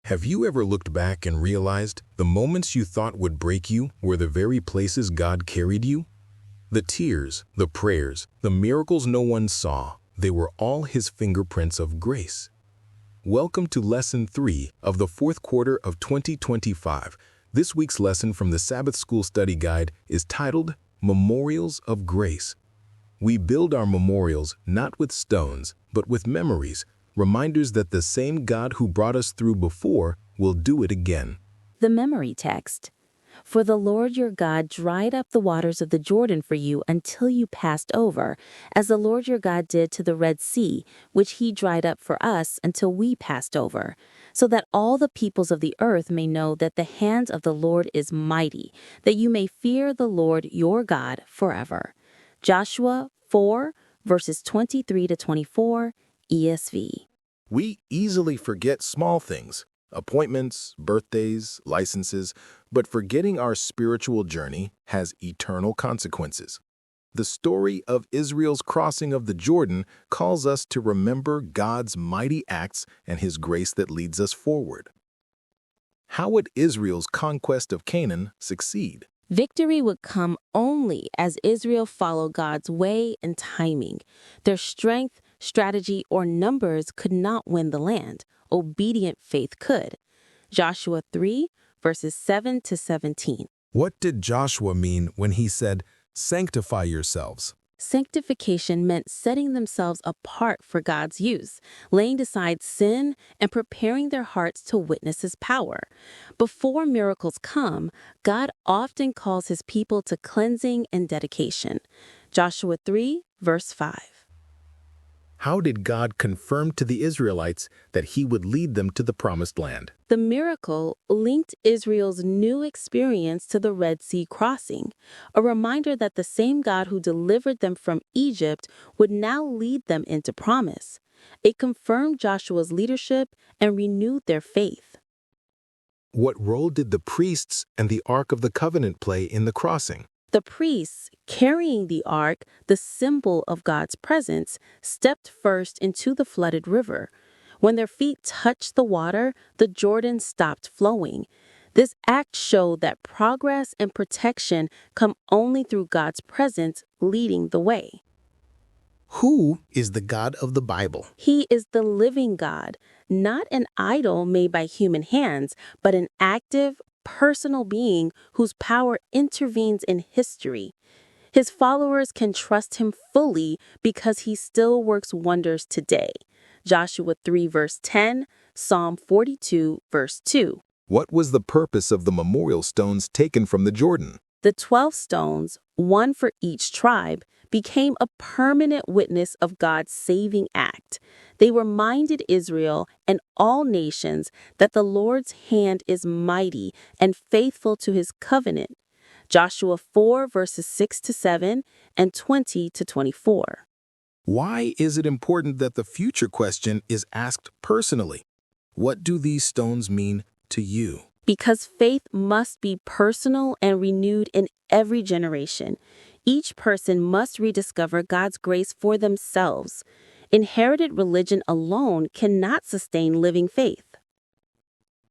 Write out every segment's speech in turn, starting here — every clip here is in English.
Have you ever looked back and realized the moments you thought would break you were the very places God carried you? The tears, the prayers, the miracles no one saw, they were all His fingerprints of grace. Welcome to Lesson 3 of the fourth quarter of 2025. This week's lesson from the Sabbath School Study Guide is titled Memorials of Grace. We build our memorials not with stones, but with memories, reminders that the same God who brought us through before will do it again. The memory text. For the Lord your God dried up the waters of the Jordan for you until you passed over, as the Lord your God did to the Red Sea, which He dried up for us until we passed over, so that all the peoples of the earth may know that the hand of the Lord is mighty, that you may fear the Lord your God forever. Joshua 4, verses 23 to 24, ESV. We easily forget small things, appointments, birthdays, licenses, but forgetting our spiritual journey has eternal consequences. The story of Israel's crossing of the Jordan calls us to remember God's mighty acts and His grace that leads us forward. How would Israel's conquest of Canaan succeed? Victory would come only as Israel followed God's way and timing. Their strength, strategy, or numbers could not win the land. Obedient faith could. Joshua 3, verses 7 to 17. What did Joshua mean when he said, "Sanctify yourselves"? Sanctification meant setting themselves apart for God's use, laying aside sin, and preparing their hearts to witness His power. Before miracles come, God often calls His people to cleansing and dedication. Joshua 3, verse 5. How did God confirm to the Israelites that He would lead them to the Promised Land? The miracle linked Israel's new experience to the Red Sea crossing, a reminder that the same God who delivered them from Egypt would now lead them into promise. It confirmed Joshua's leadership and renewed their faith. What role did the priests and the Ark of the Covenant play in the crossing? The priests, carrying the ark, the symbol of God's presence, stepped first into the flooded river. When their feet touched the water, the Jordan stopped flowing. This act showed that progress and protection come only through God's presence leading the way. Who is the God of the Bible? He is the living God, not an idol made by human hands, but an active, personal being whose power intervenes in history. His followers can trust Him fully because He still works wonders today. Joshua 3, verse 10, Psalm 42, verse 2. What was the purpose of the memorial stones taken from the Jordan? The 12 stones, one for each tribe, became a permanent witness of God's saving act. They reminded Israel and all nations that the Lord's hand is mighty and faithful to His covenant. Joshua 4, verses 6 to 7 and 20 to 24. Why is it important that the future question is asked personally? What do these stones mean to you? Because faith must be personal and renewed in every generation. Each person must rediscover God's grace for themselves. Inherited religion alone cannot sustain living faith.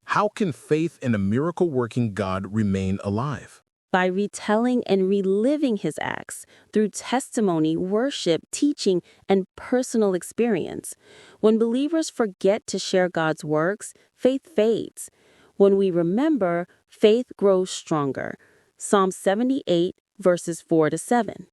How can faith in a miracle-working God remain alive? By retelling and reliving His acts through testimony, worship, teaching, and personal experience. When believers forget to share God's works, faith fades. When we remember, faith grows stronger. Psalm 78, verses 4 to 7.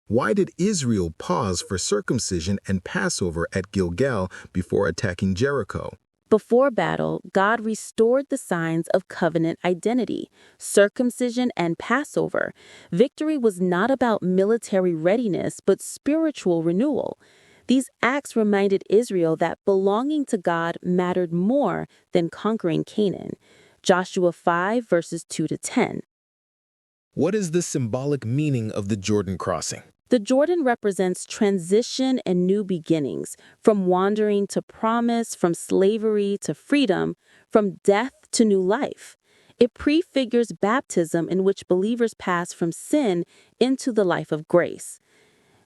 Why did Israel pause for circumcision and Passover at Gilgal before attacking Jericho? Before battle, God restored the signs of covenant identity, circumcision and Passover. Victory was not about military readiness, but spiritual renewal. These acts reminded Israel that belonging to God mattered more than conquering Canaan. Joshua 5, verses 2 to 10. What is the symbolic meaning of the Jordan crossing? The Jordan represents transition and new beginnings, from wandering to promise, from slavery to freedom, from death to new life. It prefigures baptism, in which believers pass from sin into the life of grace.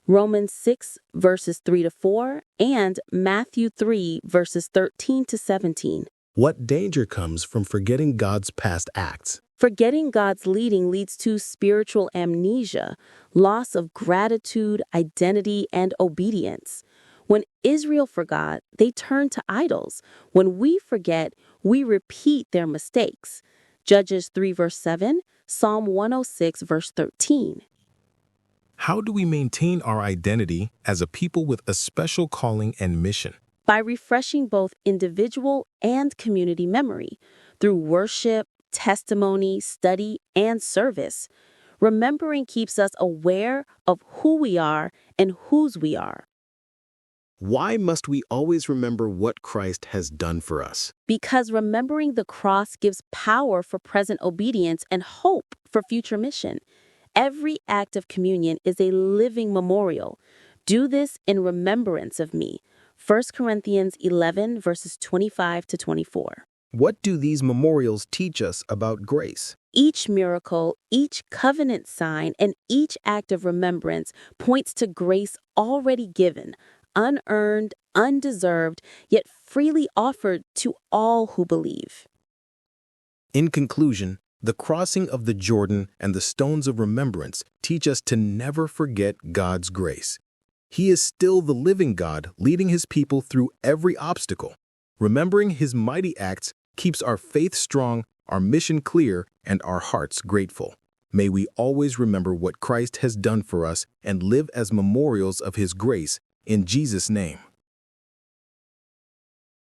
Romans 6, verses 3 to 4, and Matthew 3, verses 13 to 17. What danger comes from forgetting God's past acts? Forgetting God's leading leads to spiritual amnesia, loss of gratitude, identity, and obedience. When Israel forgot, they turned to idols. When we forget, we repeat their mistakes. Judges 3 verse 7, Psalm 106 verse 13. How do we maintain our identity as a people with a special calling and mission? By refreshing both individual and community memory through worship, testimony, study, and service. Remembering keeps us aware of who we are and whose we are. Why must we always remember what Christ has done for us? Because remembering the cross gives power for present obedience and hope for future mission. Every act of communion is a living memorial. Do this in remembrance of me. 1 Corinthians 11 verses 25 to 24. What do these memorials teach us about grace? Each miracle, each covenant sign, and each act of remembrance points to grace already given, unearned, undeserved, yet freely offered to all who believe. In conclusion, the crossing of the Jordan and the stones of remembrance teach us to never forget God's grace. He is still the living God, leading his people through every obstacle. Remembering his mighty acts keeps our faith strong, our mission clear, and our hearts grateful. May we always remember what Christ has done for us and live as memorials of his grace. In Jesus' name.